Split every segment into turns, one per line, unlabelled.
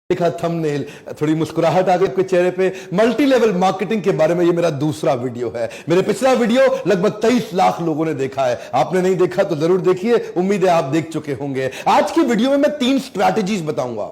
देखा थंबनेल, थोड़ी मुस्कुराहट आ गई आपके चेहरे पे। मल्टी लेवल मार्केटिंग के बारे में ये मेरा दूसरा वीडियो है। मेरे पिछला वीडियो लगभग 23 लाख लोगों ने देखा है। आपने नहीं देखा तो जरूर देखिए, उम्मीद है आप देख चुके होंगे। आज की वीडियो में मैं 3 स्ट्रैटेजीज बताऊंगा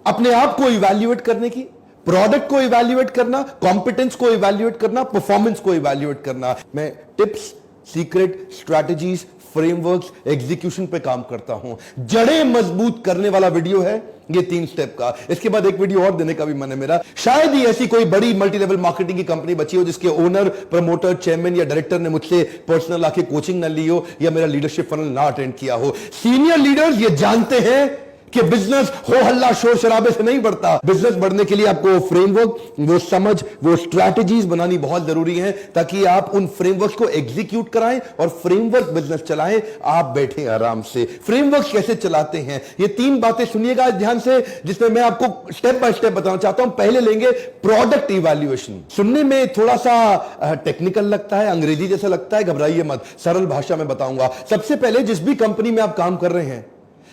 अपने आप को इवैल्यूएट करने की, प्रोडक्ट को इवैल्यूएट करना, कॉम्पिटेंस को इवैल्यूएट करना, परफॉर्मेंस को इवैल्यूएट करना। मैं tips, secret, strategies, frameworks, execution पे काम करता हूं। जड़ें मजबूत करने वाला वीडियो है ये 3 स्टेप का। इसके बाद एक वीडियो और देने का भी मन है मेरा। शायद ही ऐसी कोई बड़ी मल्टी लेवल मार्केटिंग की कंपनी बची हो जिसके ओनर, प्रमोटर, चेयरमैन या डायरेक्टर ने मुझसे पर्सनल आके कोचिंग ना ली हो या मेरा लीडरशिप फनल ना अटेंड किया हो। सीनियर लीडर्स ये जानते हैं कि बिजनेस हो हल्ला शोर शराबे से नहीं बढ़ता। बिजनेस बढ़ने के लिए आपको फ्रेमवर्क, वो समझ, वो स्ट्रैटेजीज बनानी बहुत जरूरी है ताकि आप उन फ्रेमवर्क्स को एग्जीक्यूट कराएं और फ्रेमवर्क बिजनेस चलाएं। आप बैठे आराम से। फ्रेमवर्क कैसे चलाते हैं ये 3 बातें सुनिएगा ध्यान से, जिसमें मैं आपको स्टेप बाय स्टेप बताना चाहता हूं। पहले लेंगे प्रोडक्ट इवैल्यूएशन। सुनने में थोड़ा सा टेक्निकल लगता है, अंग्रेजी जैसा लगता है, घबराइए मत, सरल भाषा में बताऊंगा। सबसे पहले जिस भी कंपनी में आप काम कर रहे हैं,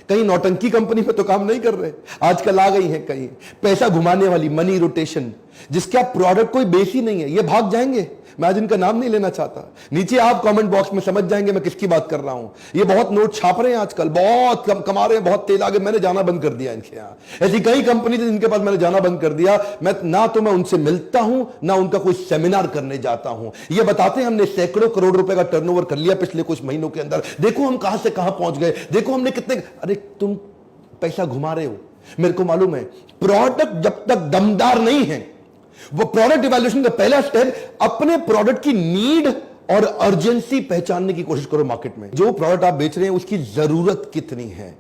कहीं नौटंकी कंपनी में तो काम नहीं कर रहे, आजकल आ गई है कहीं पैसा घुमाने वाली, मनी रोटेशन, जिसका प्रोडक्ट कोई बेस ही नहीं है, ये भाग जाएंगे। मैं आज इनका नाम नहीं लेना चाहता, नीचे आप कमेंट बॉक्स में समझ जाएंगे मैं किसकी बात कर रहा हूं। ये बहुत नोट छाप रहे हैं आजकल, बहुत कम कमा रहे हैं, बहुत तेल आगे। मैंने जाना बंद कर दिया इनके यहां। ऐसी कई कंपनी थी जिनके पास मैंने जाना बंद कर दिया। मैं उनसे मिलता हूं ना उनका कोई सेमिनार करने जाता हूं। ये बताते हैं हमने सैकड़ों करोड़ रुपए का टर्नओवर कर लिया पिछले कुछ महीनों के अंदर, देखो हम कहां से कहां पहुंच गए, देखो हमने कितने। अरे तुम पैसा घुमा रहे हो, मेरे को मालूम है। प्रोडक्ट जब तक दमदार नहीं है, वो प्रोडक्ट इवैल्यूएशन का पहला स्टेप, अपने प्रोडक्ट की नीड और अर्जेंसी पहचानने की कोशिश करो मार्केट में। जो प्रोडक्ट आप बेच रहे हैं उसकी जरूरत कितनी है।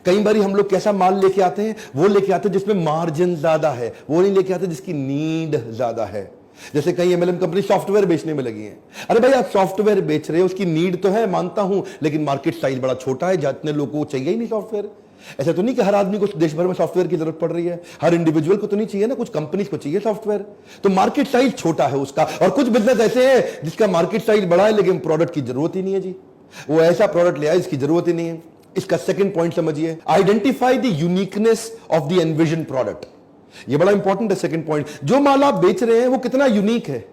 कई बार हम लोग कैसा माल लेके आते हैं, वो लेके आते हैं जिसमें मार्जिन ज्यादा है, वो नहीं लेके आते जिसकी नीड ज्यादा है। जैसे कई एमएलएम कंपनी सॉफ्टवेयर बेचने में लगी है। अरे भाई आप सॉफ्टवेयर बेच रहे हो, उसकी नीड तो है, मानता हूं, लेकिन मार्केट साइज बड़ा छोटा है, जितने लोगों को चाहिए ही नहीं सॉफ्टवेयर। ऐसा तो नहीं कि हर आदमी को देश भर में सॉफ्टवेयर की जरूरत पड़ रही है, हर इंडिविजुअल को तो नहीं चाहिए ना, कुछ कंपनीज को चाहिए सॉफ्टवेयर। तो मार्केट साइज छोटा है उसका। और कुछ बिजनेस ऐसे हैं जिसका मार्केट साइज बड़ा है लेकिन प्रोडक्ट की जरूरत ही नहीं है जी। वो ऐसा प्रोडक्ट ले आए जिसकी जरूरत ही नहीं है। इसका सेकंड पॉइंट समझिए, identify the uniqueness of the envision product. ये बड़ा इंपॉर्टेंट है सेकंड पॉइंट। जो माल आप बेच रहे हैं वो कितना यूनिक है।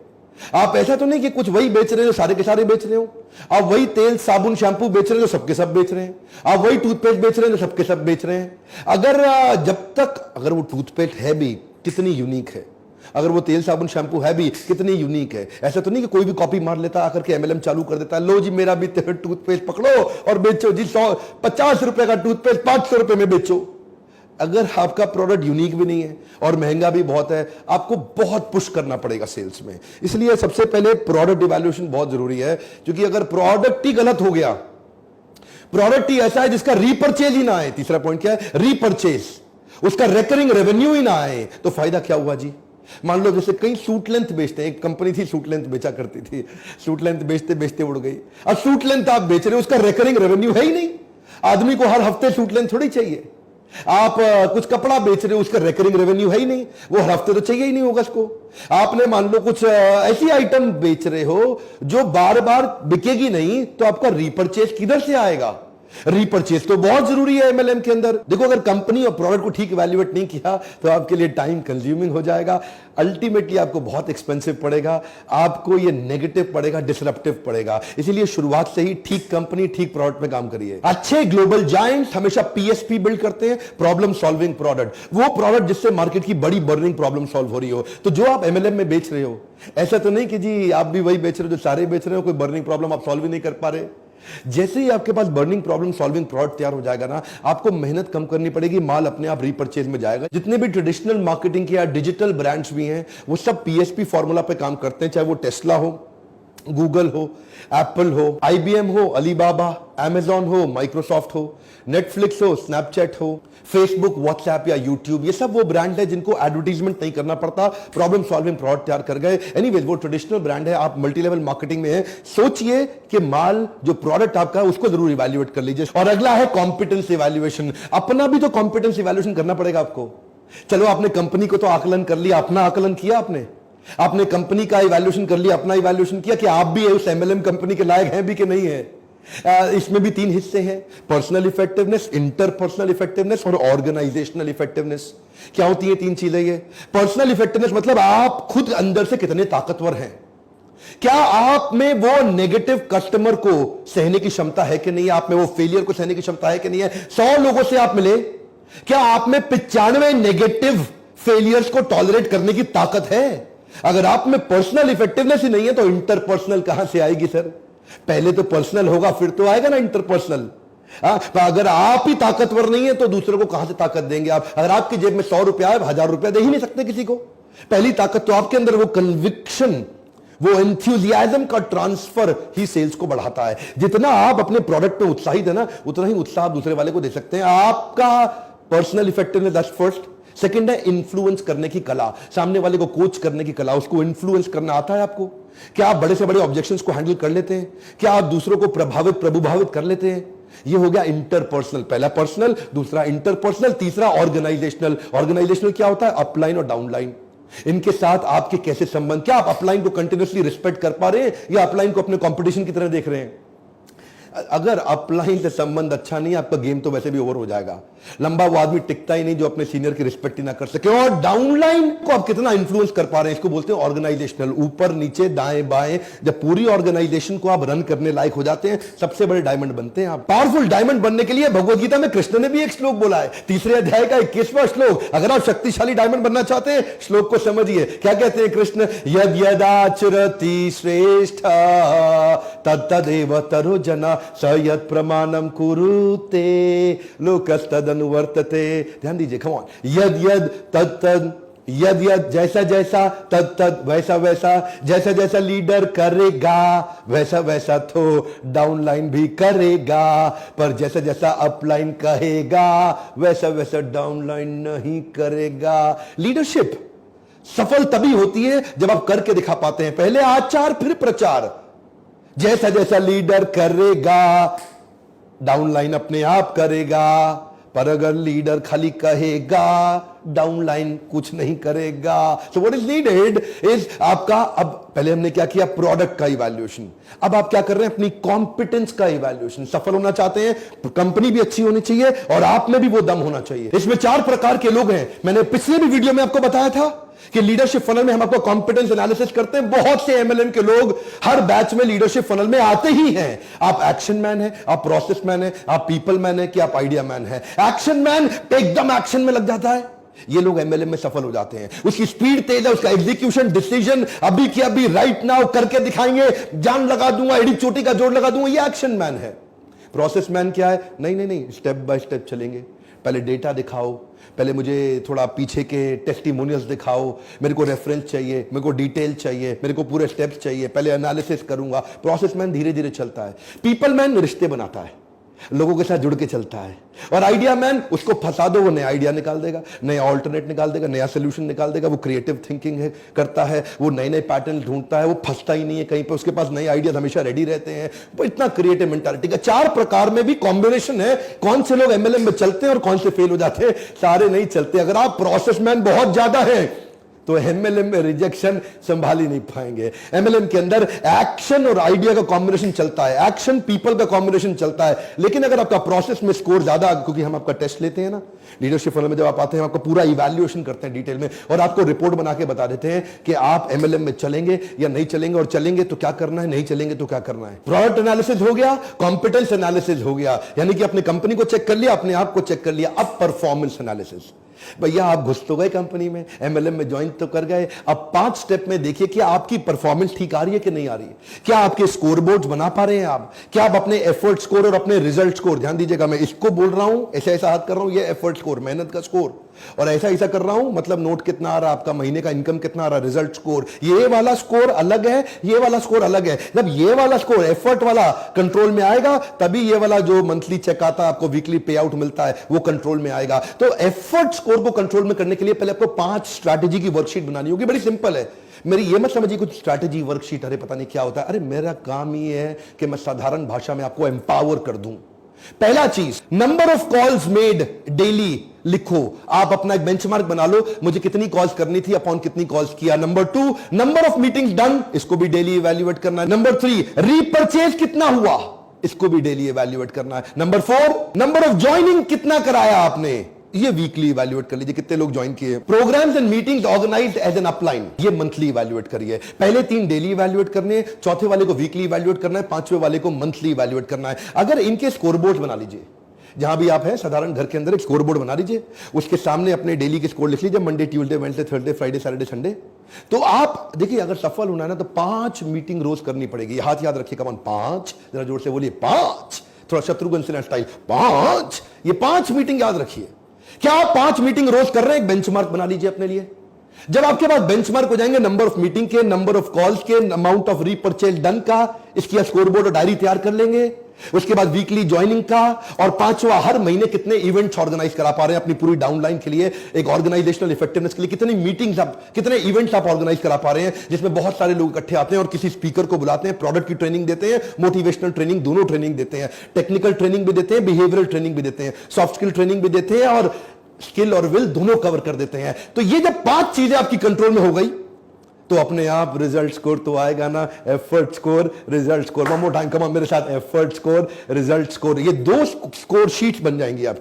आप ऐसा तो नहीं कि कुछ वही बेच रहे हो, सारे के सारे बेच रहे हो। आप वही तेल, साबुन, शैंपू बेच रहे हो, सबके सब बेच रहे हैं। आप वही टूथपेस्ट बेच रहे हो, सबके सब बेच रहे हैं। अगर वो टूथपेस्ट है भी कितनी यूनिक है, अगर वो तेल, साबुन, शैंपू है भी कितनी यूनिक है। ऐसा तो नहीं कि कोई भी कॉपी मार लेता, आकर के एमएलएम चालू कर देता है, लो जी मेरा भी टूथपेस्ट पकड़ो और बेचो जी। 50 रुपए का टूथपेस्ट 500 रुपए में बेचो। अगर आपका प्रोडक्ट यूनिक भी नहीं है और महंगा भी बहुत है, आपको बहुत पुश करना पड़ेगा सेल्स में। इसलिए सबसे पहले प्रोडक्ट इवैल्यूएशन बहुत जरूरी है, क्योंकि अगर प्रोडक्ट ही गलत हो गया, प्रोडक्ट ही ऐसा है जिसका रीपरचेज ही ना आए, तीसरा पॉइंट क्या है, रीपरचेज, उसका रिकरिंग रेवेन्यू ही ना आए, तो फायदा क्या हुआ जी। मान लो जैसे कई सूट लेंथ बेचते हैं, एक कंपनी थी सूट लेंथ बेचा करती थी, सूट लेंथ बेचते बेचते उड़ गई। अब सूट लेंथ आप बेच रहे हो, उसका रिकरिंग रेवेन्यू है ही नहीं। आदमी को हर हफ्ते सूट लेंथ थोड़ी चाहिए। आप कुछ कपड़ा बेच रहे हो, उसका रिकरिंग रेवेन्यू है ही नहीं, वो हर हफ्ते तो चाहिए ही नहीं होगा उसको। आपने मान लो कुछ ऐसी आइटम बेच रहे हो जो बार बार बिकेगी नहीं, तो आपका रीपरचेज किधर से आएगा। रीपरचेज तो बहुत जरूरी है एमएलएम के अंदर। देखो अगर कंपनी और प्रोडक्ट को ठीक इवैल्यूएट नहीं किया तो आपके लिए टाइम कंज्यूमिंग हो जाएगा, अल्टीमेटली आपको बहुत एक्सपेंसिव पड़ेगा, आपको ये नेगेटिव पड़ेगा, डिसरप्टिव पड़ेगा। इसीलिए शुरुआत से ही ठीक कंपनी, ठीक प्रोडक्ट में काम करिए। अच्छे ग्लोबल जायंट्स हमेशा पीएसपी बिल्ड करते हैं, प्रॉब्लम सॉल्विंग प्रोडक्ट, वो प्रोडक्ट जिससे मार्केट की बड़ी बर्निंग प्रॉब्लम सॉल्व हो रही हो। तो जो आप एमएलएम में बेच रहे हो, ऐसा तो नहीं कि जी आप भी वही बेच रहे हो जो सारे बेच रहे हो, कोई बर्निंग प्रॉब्लम आप सॉल्व ही नहीं कर पा रहे। जैसे ही आपके पास बर्निंग प्रॉब्लम सॉल्विंग प्रोडक्ट तैयार हो जाएगा ना, आपको मेहनत कम करनी पड़ेगी, माल अपने आप रीपरचेज में जाएगा। जितने भी ट्रेडिशनल मार्केटिंग के या डिजिटल ब्रांड्स भी हैं, वो सब पीएसपी फॉर्मूला पे काम करते हैं, चाहे वो टेस्ला हो, गूगल हो, एप्पल हो, आईबीएम हो, अलीबाबा, अमेजॉन हो, माइक्रोसॉफ्ट हो, नेटफ्लिक्स हो, स्नैपचैट हो, फेसबुक, व्हाट्सएप या यूट्यूब, ये सब वो ब्रांड है जिनको एडवर्टीजमेंट नहीं करना पड़ता, प्रॉब्लम सॉल्विंग प्रोडक्ट तैयार कर गए। एनीवेज वो ट्रेडिशनल ब्रांड है, आप मल्टी लेवल मार्केटिंग में है। सोचिए कि माल जो प्रोडक्ट आपका है उसको जरूर इवैल्यूएट कर लीजिए। और अगला है कॉम्पिटेंस इवैल्यूएशन। अपना भी तो कॉम्पिटेंस इवैल्यूएशन करना पड़ेगा आपको। चलो आपने कंपनी को तो आकलन कर लिया, अपना आकलन किया आपने कंपनी का इवैल्यूएशन कर लिया, अपना इवैल्यूएशन किया कि आप भी उस एमएलएम कंपनी के लायक हैं भी कि नहीं है। इसमें भी 3 हिस्से हैं, पर्सनल इफेक्टिवनेस, इंटरपर्सनल इफेक्टिवनेस और ऑर्गेनाइजेशनल इफेक्टिवनेस। क्या होती है 3 चीजें ये? पर्सनल इफेक्टिवनेस मतलब आप खुद अंदर से कितने ताकतवर हैं, क्या आप में वो नेगेटिव कस्टमर को सहने की क्षमता है कि नहीं है, आप में वो फेलियर को सहने की क्षमता है कि नहीं है। 100 लोगों से आप मिले, क्या आप में 95 नेगेटिव फेलियर्स को टॉलरेट करने की ताकत है? अगर आप में पर्सनल इफेक्टिवनेस ही नहीं है तो इंटरपर्सनल कहां से आएगी सर? पहले तो पर्सनल होगा फिर तो आएगा ना इंटरपर्सनल। अगर आप ही ताकतवर नहीं है तो दूसरों को कहां से ताकत देंगे आप? अगर आपकी जेब में 100 रुपया है, 1000 रुपया दे ही नहीं सकते किसी को। पहली ताकत तो आपके अंदर वो कन्विक्शन, वो एंथुसियाज्म का ट्रांसफर ही सेल्स को बढ़ाता है। जितना आप अपने प्रोडक्ट में उत्साहित है ना, उतना ही उत्साह आप दूसरे वाले को दे सकते हैं। आपका personal effectiveness, that's first. Second है इन्फ्लुएंस करने की कला, सामने वाले को कोच करने की कला, उसको इन्फ्लुएंस करना आता है आपको? क्या आप बड़े से बड़े ऑब्जेक्शंस को हैंडल कर लेते हैं? क्या आप दूसरों को प्रभुभावित कर लेते हैं? ये हो गया इंटरपर्सनल। पहला पर्सनल, दूसरा इंटरपर्सनल, तीसरा ऑर्गेनाइजेशनल। ऑर्गेनाइजेशनल क्या होता है? अपलाइन और डाउनलाइन। इनके साथ आपके कैसे संबंध, क्या आप अपलाइन को कंटिन्यूअसली रिस्पेक्ट कर पा रहे हैं या अपलाइन को अपने कंपटीशन की तरह देख रहे हैं? अगर अपलाइन से संबंध अच्छा नहीं है, आपका गेम तो वैसे भी ओवर हो जाएगा। लंबा वो आदमी टिकता ही नहीं जो अपने सीनियर की रिस्पेक्ट ही ना कर सके। और डाउनलाइन को आप कितना इन्फ्लुएंस कर पा रहे हैं, इसको बोलते हैं ऑर्गेनाइजेशनल। ऊपर नीचे दाएं बाएं, जब पूरी ऑर्गेनाइजेशन को आप रन करने लायक हो जाते हैं, सबसे बड़े डायमंड बनते हैं आप। पावरफुल डायमंड बनने के लिए भगवद गीता में कृष्ण ने भी एक श्लोक बोला है, 3 अध्याय का 21वां श्लोक। अगर आप शक्तिशाली डायमंड बनना चाहते हैं, श्लोक को समझिए। क्या कहते हैं कृष्ण? यद यदाचरति श्रेष्ठ तत्तदेव तरो जना स यत् प्रमाणम कुरुते लोकस्तदनुवर्तते। ध्यान दीजिए, कम ऑन। यद यद तत्तद, यद यद जैसा जैसा, तद तद वैसा वैसा, जैसा जैसा लीडर करेगा वैसा वैसा तो डाउनलाइन भी करेगा, पर जैसा जैसा अपलाइन कहेगा वैसा वैसा डाउनलाइन नहीं करेगा। लीडरशिप सफल तभी होती है जब आप करके दिखा पाते हैं। पहले आचार फिर प्रचार। जैसा जैसा लीडर करेगा, डाउनलाइन अपने आप करेगा, पर अगर लीडर खाली कहेगा, डाउनलाइन कुछ नहीं करेगा। So what is needed is आपका, अब पहले हमने क्या किया? प्रोडक्ट का इवैल्यूएशन। अब आप क्या कर रहे हैं? अपनी कॉम्पिटेंस का इवैल्यूएशन। सफल होना चाहते हैं, कंपनी भी अच्छी होनी चाहिए और आप में भी वो दम होना चाहिए। इसमें 4 प्रकार के लोग हैं। मैंने पिछले भी वीडियो में आपको बताया था कि लीडरशिप फनल में हम आपको कॉम्पिटेंस एनालिसिस करते हैं। बहुत से एमएलएम के लोग हर बैच में लीडरशिप फनल में आते ही हैं। आप एक्शन मैन है, आप प्रोसेस मैन है, आप पीपल मैन है, कि आप आइडिया मैन है। एक्शन मैन एकदम एक्शन में लग जाता है, ये लोग एमएलएम में सफल हो जाते हैं। उसकी स्पीड तेज है, उसका एग्जीक्यूशन, डिसीजन अभी की अभी, राइट नाउ करके दिखाएंगे, जान लगा दूंगा, एड़ी चोटी का जोड़ लगा दूंगा, ये एक्शन मैन है। प्रोसेस मैन क्या है? नहीं नहीं नहीं, स्टेप बाय स्टेप चलेंगे। पहले डेटा दिखाओ, पहले मुझे थोड़ा पीछे के टेस्टिमोनियल्स दिखाओ, मेरे को रेफरेंस चाहिए, मेरे को डिटेल चाहिए, मेरे को पूरे स्टेप्स चाहिए, पहले एनालिसिस करूंगा। प्रोसेस मैन धीरे धीरे चलता है। पीपल मैन रिश्ते बनाता है, लोगों के साथ जुड़ के चलता है। और आइडिया मैन, उसको फंसा दो, वो नया आइडिया निकाल देगा, नया ऑल्टरनेट निकाल देगा, नया सोल्यूशन निकाल देगा। वो क्रिएटिव थिंकिंग है, करता है, वो नए नए पैटर्न ढूंढता है, वो फंसता ही नहीं है कहीं पे, उसके पास नए आइडियाज हमेशा रेडी रहते हैं। वो इतना क्रिएटिव मेंटालिटी का 4 प्रकार में भी कॉम्बिनेशन है। कौन से लोग एमएलएम में चलते हैं और कौन से फेल हो जाते हैं? सारे नहीं चलते। अगर आप प्रोसेस मैन बहुत ज्यादा है तो एमएलएम में रिजेक्शन संभाल ही नहीं पाएंगे। एमएलएम के अंदर एक्शन और आइडिया का कॉम्बिनेशन चलता है, एक्शन पीपल का कॉम्बिनेशन चलता है। लेकिन अगर आपका प्रोसेस में स्कोर ज्यादा, क्योंकि हम आपका टेस्ट लेते हैं ना लीडरशिप फनल में, जब आप आते हैं आपका पूरा इवैल्यूएशन करते हैं डिटेल में, और आपको रिपोर्ट बना के बता देते हैं कि आप एमएलएम में चलेंगे या नहीं चलेंगे, और चलेंगे तो क्या करना है, नहीं चलेंगे तो क्या करना है। प्रोडक्ट एनालिसिस हो गया, कॉम्पिटेंस एनालिसिस हो गया, यानी कि अपनी कंपनी को चेक कर लिया, अपने आप को चेक कर लिया। अब परफॉर्मेंस एनालिसिस। भैया आप घुस तो गए कंपनी में, एमएलएम में ज्वाइन तो कर गए, अब 5 स्टेप में देखिए कि आपकी परफॉर्मेंस ठीक आ रही है कि नहीं आ रही है। क्या आपके स्कोर बोर्ड बना पा रहे हैं आप? क्या आप अपने एफर्ट स्कोर और अपने रिजल्ट स्कोर, ध्यान दीजिएगा, मैं इसको बोल रहा हूं, ऐसा ऐसा हाथ कर रहा हूं, ये एफर्ट स्कोर, मेहनत का स्कोर, और ऐसा ऐसा कर रहा हूं, मतलब नोट कितना आ रहा है आपका, महीने का इनकम कितना आ रहा है, रिजल्ट स्कोर। ये वाला स्कोर अलग है, ये वाला स्कोर अलग है। जब ये वाला स्कोर एफर्ट वाला कंट्रोल में आएगा, तभी ये वाला जो मंथली चेक आता है, आपको वीकली पे आउट मिलता है, वो कंट्रोल में आएगा। तो एफर्ट स्कोर को कंट्रोल में करने के लिए पहले आपको 5 स्ट्रैटेजी की वर्कशीट बनानी होगी। बड़ी सिंपल है। मेरी ये मत समझिए कुछ स्ट्रैटेजी वर्कशीट, अरे पता नहीं क्या होता है। अरे मेरा काम ये है कि मैं साधारण भाषा में आपको एम्पावर कर दूं। पहला चीज, number of calls made daily लिखो। आप अपना एक बेंचमार्क बना लो, मुझे कितनी कॉल्स करनी थी, अपॉन कितनी कॉल्स किया। Number 2, number of meetings done, इसको भी डेली इवैल्यूएट करना है। नंबर 3, रीपर्चेज कितना हुआ, इसको भी डेली इवैल्यूएट करना है। नंबर 4, नंबर ऑफ ज्वाइनिंग कितना कराया आपने, ये वीकली इवैल्यूएट कर लीजिए, कितने लोग ज्वाइन किए। Programmes and meetings organised as an upline, ये मंथली इवैल्यूएट करिए। पहले 3 डेली इवैल्यूएट करने हैं, चौथे वाले को वीकली इवैल्यूएट करना है, 5वें वाले को मंथली इवैल्यूएट करना है। अगर इनके स्कोरबोर्ड बना लीजिए, जहां भी आप हैं साधारण घर के अंदर एक स्कोरबोर्ड बना लीजिए, उसके सामने अपने डेली के स्कोर लिख लीजिए, Monday, Tuesday, Wednesday, Thursday, Friday, Saturday, Sunday. तो आप देखिए, अगर सफल होना है ना तो 5 मीटिंग रोज करनी पड़ेगी। हाथ याद रखिए, कमान 5, जरा जोर से बोलिए 5, थोड़ा शत्रुघ्न सिन्हा स्टाइल 5। ये 5 मीटिंग याद रखिए। क्या आप 5 मीटिंग रोज कर रहे हैं? एक बेंचमार्क बना लीजिए अपने लिए। जब आपके पास बेंचमार्क हो जाएंगे नंबर ऑफ मीटिंग के, नंबर ऑफ कॉल्स के, अमाउंट ऑफ रीपरचेज डन का, इसकी स्कोरबोर्ड और डायरी तैयार कर लेंगे। उसके बाद वीकली ज्वाइनिंग का, और 5वां हर महीने कितने इवेंट्स ऑर्गेनाइज करा पा रहे हैं अपनी पूरी डाउनलाइन के लिए, एक ऑर्गेनाइजेशनल इफेक्टिवनेस के लिए कितनी मीटिंग्स आप, कितने इवेंट्स आप ऑर्गेनाइज करा पा रहे हैं, जिसमें बहुत सारे लोग इकट्ठे आते हैं और किसी स्पीकर को बुलाते हैं, प्रोडक्ट की ट्रेनिंग देते हैं, मोटिवेशनल ट्रेनिंग, दोनों ट्रेनिंग देते हैं, टेक्निकल ट्रेनिंग भी देते हैं, बिहेवियरल ट्रेनिंग भी देते हैं, सॉफ्ट स्किल ट्रेनिंग भी देते हैं, और स्किल और विल दोनों कवर कर देते हैं। तो ये जब 5 चीजें आपकी कंट्रोल में हो गई तो अपने आप रिजल्ट स्कोर तो आएगा ना, effort score, result score. One more time, come on मेरे साथ, एफर्ट स्कोर, रिजल्ट स्कोर। ये 2 स्कोर शीट्स बन जाएंगी आपकी।